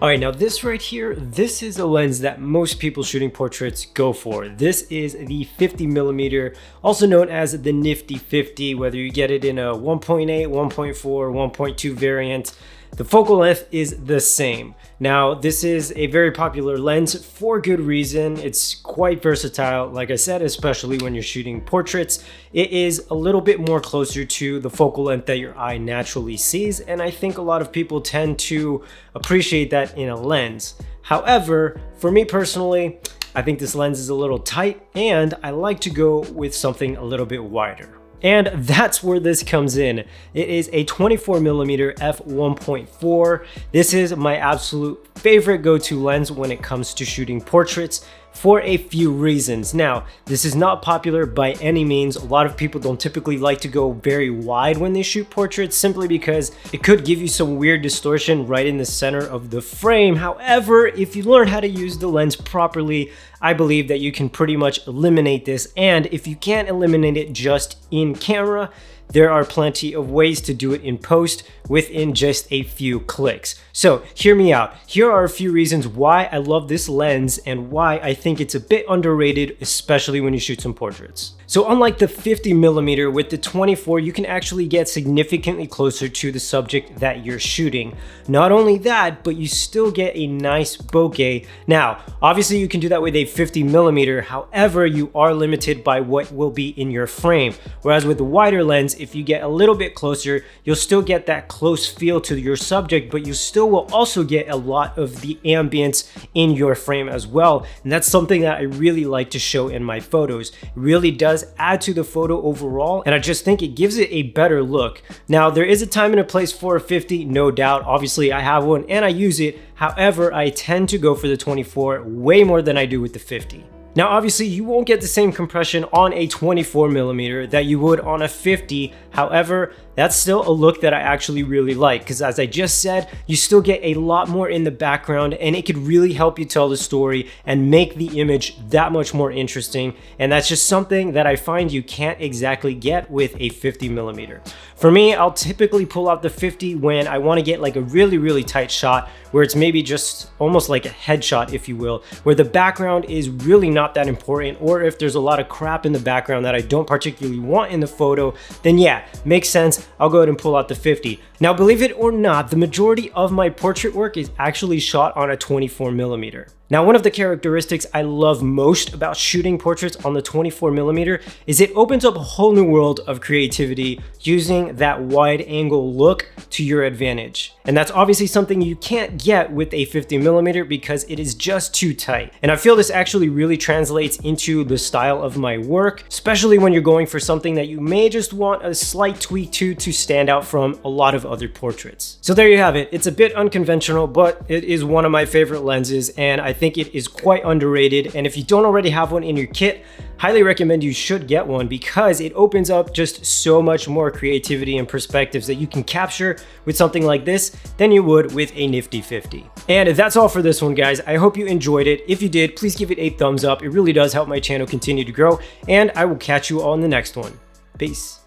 All right, now this right here, this is a lens that most people shooting portraits go for. This is the 50mm, also known as the Nifty 50, whether you get it in a 1.8, 1.4, 1.2 variant. The focal length is the same. Now, this is a very popular lens for good reason. It's quite versatile, like I said, especially when you're shooting portraits. It is a little bit more closer to the focal length that your eye naturally sees, and I think a lot of people tend to appreciate that in a lens. However, for me personally, I think this lens is a little tight, and I like to go with something a little bit wider. And that's where this comes in. It is a 24mm f1.4. This is my absolute favorite go-to lens when it comes to shooting portraits for a few reasons. Now, this is not popular by any means. A lot of people don't typically like to go very wide when they shoot portraits simply because it could give you some weird distortion right in the center of the frame. However, if you learn how to use the lens properly, I believe that you can pretty much eliminate this. And if you can't eliminate it just in camera, there are plenty of ways to do it in post within just a few clicks. So hear me out. Here are a few reasons why I love this lens and why I think it's a bit underrated, especially when you shoot some portraits. So unlike the 50mm, with the 24, you can actually get significantly closer to the subject that you're shooting. Not only that, but you still get a nice bokeh. Now, obviously you can do that with a 50mm, however, you are limited by what will be in your frame. Whereas with the wider lens, if you get a little bit closer, you'll still get that close feel to your subject, but you still will also get a lot of the ambience in your frame as well. And that's something that I really like to show in my photos. It really does add to the photo overall, and I just think it gives it a better look. Now, there is a time and a place for a 50, no doubt. Obviously, I have one and I use it. However, I tend to go for the 24 way more than I do with the 50. Now, obviously, you won't get the same compression on a 24mm that you would on a 50. However, that's still a look that I actually really like because, as I just said, you still get a lot more in the background and it could really help you tell the story and make the image that much more interesting. And that's just something that I find you can't exactly get with a 50mm. For me, I'll typically pull out the 50 when I want to get like a really tight shot where it's maybe just almost like a headshot, if you will, where the background is really not that important, or if there's a lot of crap in the background that I don't particularly want in the photo, then yeah, makes sense. I'll go ahead and pull out the 50. Now, believe it or not, the majority of my portrait work is actually shot on a 24mm. Now, one of the characteristics I love most about shooting portraits on the 24mm is it opens up a whole new world of creativity using that wide angle look to your advantage. And that's obviously something you can't get with a 50mm because it is just too tight. And I feel this actually really translates into the style of my work, especially when you're going for something that you may just want a slight tweak to stand out from a lot of other portraits. So there you have it. It's a bit unconventional, but it is one of my favorite lenses, and I think it is quite underrated. And if you don't already have one in your kit, highly recommend you should get one because it opens up just so much more creativity and perspectives that you can capture with something like this than you would with a Nifty 50. And that's all for this one, guys. I hope you enjoyed it. If you did, please give it a thumbs up. It really does help my channel continue to grow, and I will catch you all in the next one. Peace.